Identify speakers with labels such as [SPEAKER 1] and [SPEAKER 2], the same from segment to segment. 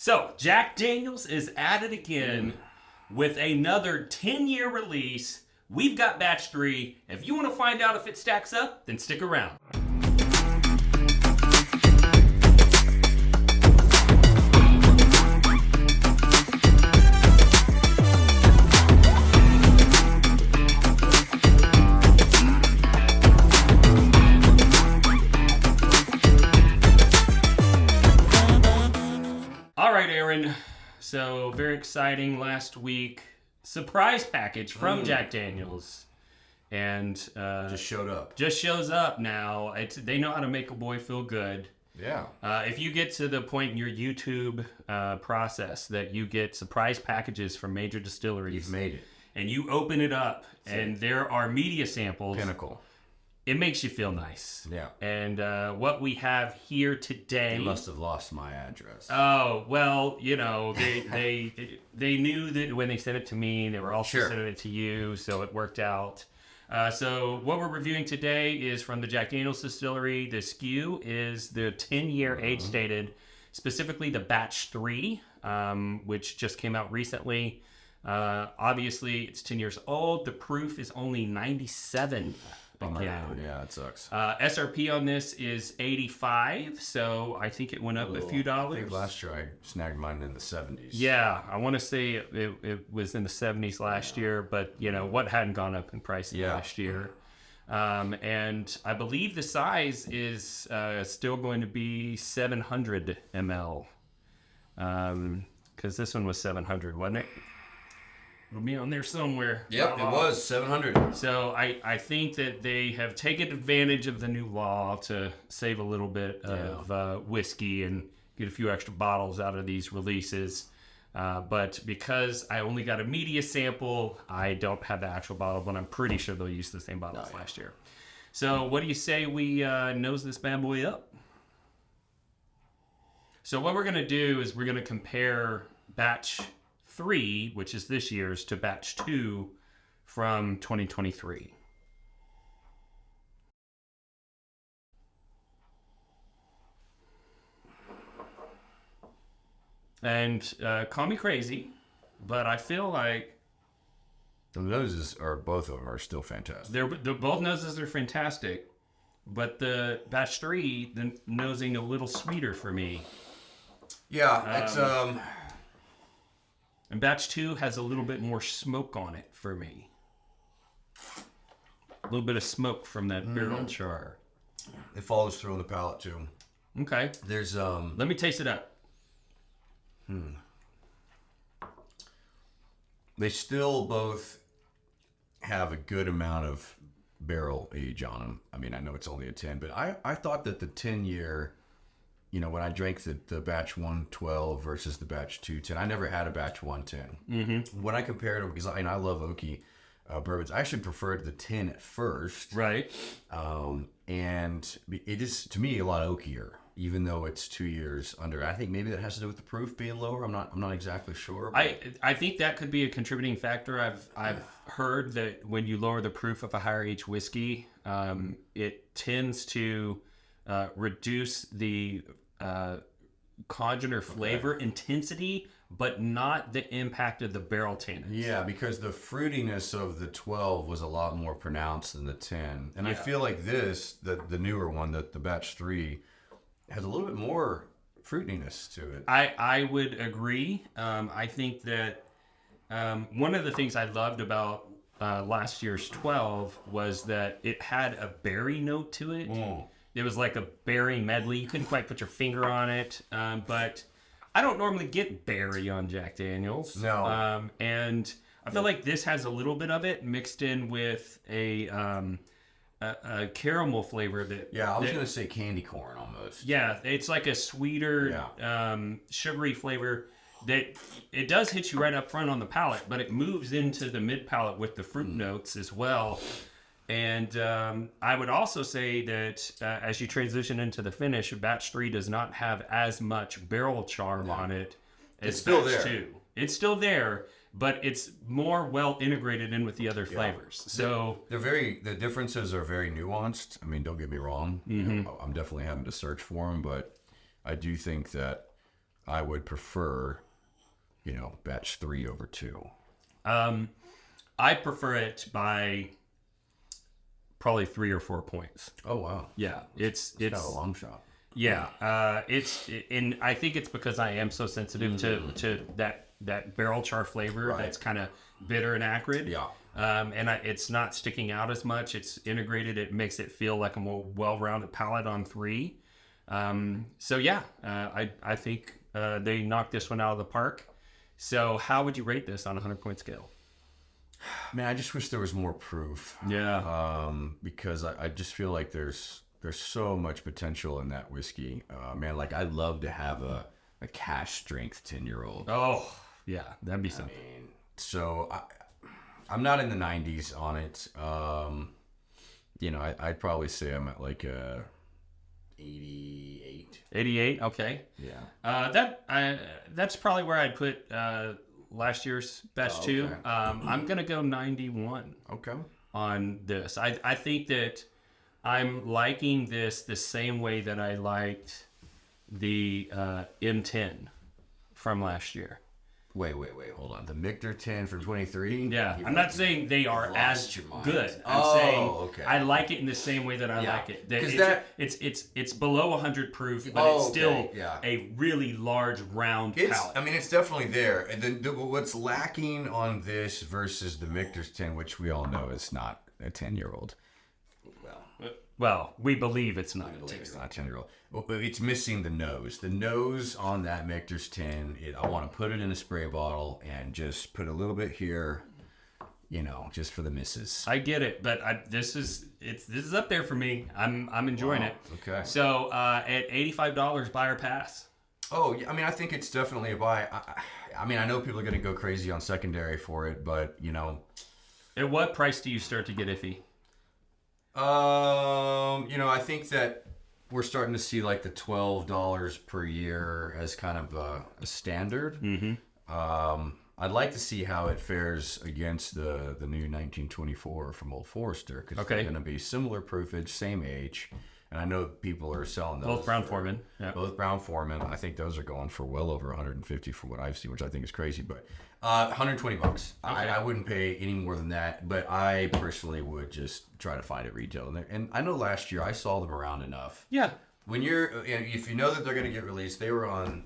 [SPEAKER 1] So, Jack Daniels is at it again with another 10-year release. We've got batch 3. If you want to find out if it stacks up, then stick around. So, very exciting last week. Surprise package from Jack Daniels. And
[SPEAKER 2] just showed up.
[SPEAKER 1] Just shows up now. They know how to make a boy feel good.
[SPEAKER 2] Yeah.
[SPEAKER 1] If you get to the point in your YouTube process that you get surprise packages from major distilleries.
[SPEAKER 2] You've made it.
[SPEAKER 1] And you open it up and there are media samples.
[SPEAKER 2] Pinnacle.
[SPEAKER 1] It makes you feel nice.
[SPEAKER 2] Yeah.
[SPEAKER 1] And what we have here today...
[SPEAKER 2] They must have lost my address.
[SPEAKER 1] Oh, well, you know, they knew that when they sent it to me, they were also sending it to you, so it worked out. So what we're reviewing today is from the Jack Daniels distillery. The SKU is the 10-year age-stated, specifically the Batch 3, which just came out recently. Obviously, it's 10 years old. The proof is only 97.
[SPEAKER 2] Yeah, it sucks.
[SPEAKER 1] SRP on this is $85, so I think it went up a few dollars.
[SPEAKER 2] I think last year I snagged mine in the 70s.
[SPEAKER 1] Yeah, I want to say it was in the 70s last year, but you know what hadn't gone up in price last year. And I believe the size is still going to be 700 ml, because this one was 700, wasn't it? It'll be on there somewhere.
[SPEAKER 2] Yep, it was 700.
[SPEAKER 1] So I think that they have taken advantage of the new law to save a little bit of whiskey and get a few extra bottles out of these releases. But because I only got a media sample, I don't have the actual bottle, but I'm pretty sure they'll use the same bottles last year. So what do you say we nose this bad boy up? So what we're going to do is we're going to compare batch 3, which is this year's, to batch 2 from 2023. And call me crazy, but I feel like
[SPEAKER 2] the noses are, both of them are still fantastic.
[SPEAKER 1] They're both noses are fantastic, but the batch 3, the nosing a little sweeter for me.
[SPEAKER 2] Yeah, it's
[SPEAKER 1] And batch 2 has a little bit more smoke on it for me. A little bit of smoke from that barrel char.
[SPEAKER 2] It follows through on the palate too.
[SPEAKER 1] Okay.
[SPEAKER 2] There's
[SPEAKER 1] Let me taste it up.
[SPEAKER 2] They still both have a good amount of barrel age on them. I mean, I know it's only a 10, but I thought that the 10-year... You know, when I drank the batch 112 versus the batch 210, I never had a batch 110. Mm-hmm. When I compared them, because I love oaky bourbons, I actually preferred the 10 at first.
[SPEAKER 1] Right.
[SPEAKER 2] And it is, to me, a lot oakier, even though it's 2 years under. I think maybe that has to do with the proof being lower. I'm not exactly sure.
[SPEAKER 1] But... I think that could be a contributing factor. I've heard that when you lower the proof of a higher age whiskey, it tends to reduce the congener or flavor intensity, but not the impact of the barrel tannins.
[SPEAKER 2] Yeah, because the fruitiness of the 12 was a lot more pronounced than the 10. And I feel like this, the newer one, the batch 3, has a little bit more fruitiness to it.
[SPEAKER 1] I would agree. I think that one of the things I loved about last year's 12 was that it had a berry note to it. It was like a berry medley. You couldn't quite put your finger on it, but I don't normally get berry on Jack Daniels.
[SPEAKER 2] No.
[SPEAKER 1] And I feel like this has a little bit of it mixed in with a caramel flavor that...
[SPEAKER 2] Yeah, I was going to say candy corn almost.
[SPEAKER 1] Yeah, it's like a sweeter, sugary flavor that it does hit you right up front on the palate, but it moves into the mid palate with the fruit notes as well. And I would also say that as you transition into the finish, batch 3 does not have as much barrel charm on it as batch 2. It's still there, but it's more well integrated in with the other flavors. So
[SPEAKER 2] the differences are very nuanced. I mean, don't get me wrong. You know, I'm definitely having to search for them, but I do think that I would prefer, batch 3 over 2.
[SPEAKER 1] I prefer it by probably 3 or 4 points.
[SPEAKER 2] Oh wow!
[SPEAKER 1] Yeah, it's
[SPEAKER 2] Got a long shot.
[SPEAKER 1] Yeah, and I think it's because I am so sensitive to that barrel char flavor that's kind of bitter and acrid.
[SPEAKER 2] Yeah.
[SPEAKER 1] It's not sticking out as much. It's integrated. It makes it feel like a more well-rounded palate on 3. I think they knocked this one out of the park. So how would you rate this on a 100-point scale?
[SPEAKER 2] Man, I just wish there was more proof.
[SPEAKER 1] Yeah.
[SPEAKER 2] Because I just feel like there's so much potential in that whiskey. Man, like I'd love to have a cash strength 10-year-old.
[SPEAKER 1] Oh, yeah, that'd be something.
[SPEAKER 2] So I'm not in the 90s on it. I'd probably say I'm at like a 88.
[SPEAKER 1] 88, okay.
[SPEAKER 2] Yeah.
[SPEAKER 1] That's probably where I'd put last year's batch 2.
[SPEAKER 2] Okay.
[SPEAKER 1] I'm gonna go 91.
[SPEAKER 2] Okay.
[SPEAKER 1] On this, I think that I'm liking this the same way that I liked the M10 from last year.
[SPEAKER 2] Wait, hold on. The Michter 10 from 23?
[SPEAKER 1] Yeah, I'm not saying they are as good. I'm saying
[SPEAKER 2] okay.
[SPEAKER 1] I like it in the same way that I like it. It's below 100 proof, but it's still a really large round palate.
[SPEAKER 2] I mean, it's definitely there. And then what's lacking on this versus the Michter's 10, which we all know is not a 10-year-old.
[SPEAKER 1] Well, we believe it's not.
[SPEAKER 2] It's not a 10-year-old. But it's missing the nose. The nose on that Michter's 10, I want to put it in a spray bottle and just put a little bit here, just for the misses.
[SPEAKER 1] I get it, but this is up there for me. I'm enjoying it.
[SPEAKER 2] Okay.
[SPEAKER 1] So at $85, buy or pass?
[SPEAKER 2] Oh, yeah. I mean, I think it's definitely a buy. I mean, I know people are going to go crazy on secondary for it, but
[SPEAKER 1] At what price do you start to get iffy?
[SPEAKER 2] I think that we're starting to see like the $12 per year as kind of a standard. Mm-hmm. I'd like to see how it fares against the new 1924 from Old Forester, because they're going to be similar proofage, same age. And I know people are selling those.
[SPEAKER 1] Both Brown Foreman. Yeah.
[SPEAKER 2] Both Brown Foreman. I think those are going for well over 150 from what I've seen, which I think is crazy. But $120. Okay. I wouldn't pay any more than that, but I personally would just try to find it retail. And I know last year I saw them around enough.
[SPEAKER 1] Yeah.
[SPEAKER 2] When if you know that they're going to get released, they were on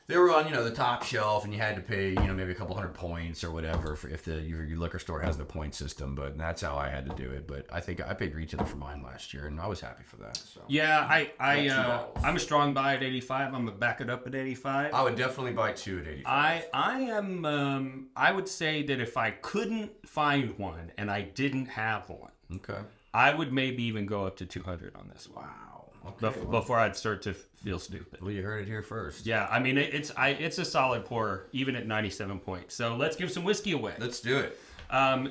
[SPEAKER 2] the top shelf, and you had to pay maybe a couple hundred points or whatever if your liquor store has the point system. But that's how I had to do it. But I think I paid retail for mine last year, and I was happy for that. So
[SPEAKER 1] yeah, I'm a strong buy at 85. I'm gonna back it up at 85.
[SPEAKER 2] I would definitely buy 2 at 85.
[SPEAKER 1] I am. I would say that if I couldn't find one and I didn't have one,
[SPEAKER 2] okay,
[SPEAKER 1] I would maybe even go up to 200 on this one.
[SPEAKER 2] Wow. Okay,
[SPEAKER 1] before I'd start to feel stupid.
[SPEAKER 2] Well, you heard it here first.
[SPEAKER 1] Yeah, I mean it's a solid pour even at 97 points. So let's give some whiskey away.
[SPEAKER 2] Let's do it.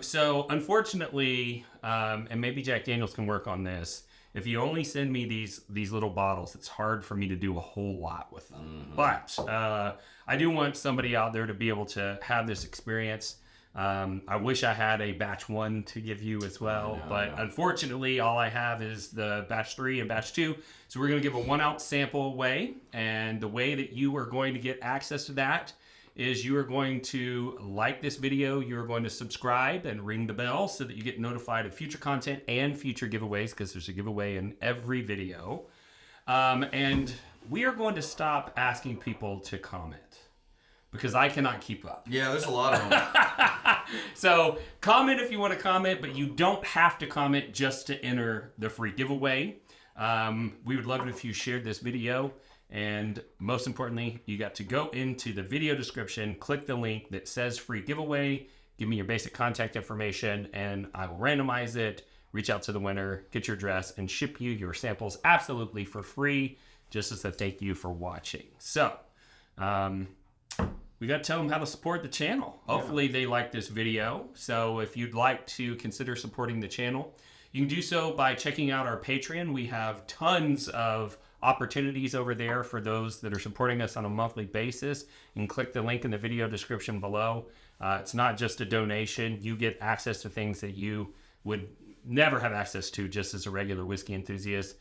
[SPEAKER 1] So unfortunately, and maybe Jack Daniels can work on this. If you only send me these little bottles, it's hard for me to do a whole lot with them. Mm-hmm. But I do want somebody out there to be able to have this experience. I wish I had a batch 1 to give you as well, but unfortunately all I have is the batch 3 and batch 2. So we're going to give a 1 ounce sample away, and the way that you are going to get access to that is you are going to like this video, you're going to subscribe and ring the bell so that you get notified of future content and future giveaways, because there's a giveaway in every video. And we are going to stop asking people to comment, because I cannot keep up.
[SPEAKER 2] Yeah, there's a lot of them.
[SPEAKER 1] So comment if you want to comment, but you don't have to comment just to enter the free giveaway. We would love it if you shared this video. And most importantly, you got to go into the video description, click the link that says free giveaway, give me your basic contact information, and I will randomize it, reach out to the winner, get your address, and ship you your samples absolutely for free, just as a thank you for watching. So, we got to tell them how to support the channel. Hopefully they like this video. So if you'd like to consider supporting the channel, you can do so by checking out our Patreon. We have tons of opportunities over there for those that are supporting us on a monthly basis. You can click the link in the video description below. It's not just a donation. You get access to things that you would never have access to just as a regular whiskey enthusiast.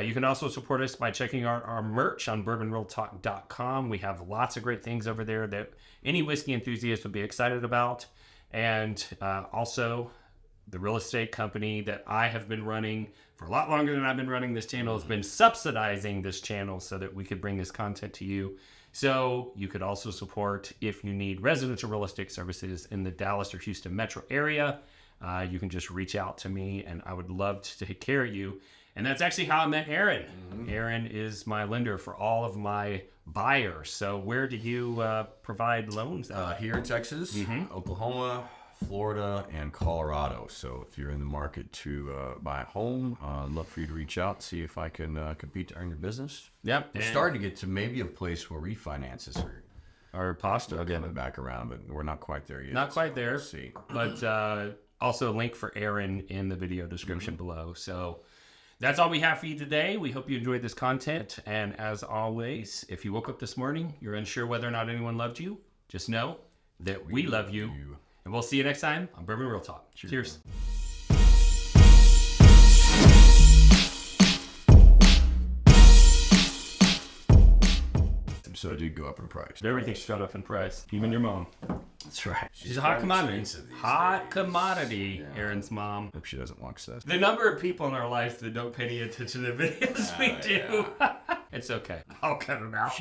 [SPEAKER 1] You can also support us by checking out our merch on bourbonrealtalk.com. We have lots of great things over there that any whiskey enthusiast would be excited about. And also, the real estate company that I have been running for a lot longer than I've been running this channel has been subsidizing this channel so that we could bring this content to you. So you could also support if you need residential real estate services in the Dallas or Houston metro area. You can just reach out to me, and I would love to take care of you. And that's actually how I met Aaron. Aaron is my lender for all of my buyers. So where do you provide loans at?
[SPEAKER 2] Here in Texas, Oklahoma, Florida, and Colorado. So if you're in the market to buy a home, I'd love for you to reach out, see if I can compete to earn your business.
[SPEAKER 1] Yep.
[SPEAKER 2] We're starting to get to maybe a place where refinances
[SPEAKER 1] Our pasta
[SPEAKER 2] coming back around, but we're not quite there yet.
[SPEAKER 1] Not quite there.
[SPEAKER 2] We'll see.
[SPEAKER 1] But also a link for Aaron in the video description below. So that's all we have for you today. We hope you enjoyed this content. And as always, if you woke up this morning, you're unsure whether or not anyone loved you, just know that we love you. And we'll see you next time on Bourbon Real Talk. Cheers.
[SPEAKER 2] So it did go up in price.
[SPEAKER 1] Everything shot up in price, even your mom.
[SPEAKER 2] That's right.
[SPEAKER 1] She's a hot commodity. Hot commodity, Aaron's mom.
[SPEAKER 2] Hope she doesn't watch this.
[SPEAKER 1] The number of people in our lives that don't pay any attention to videos we do. It's okay. I'll cut it out.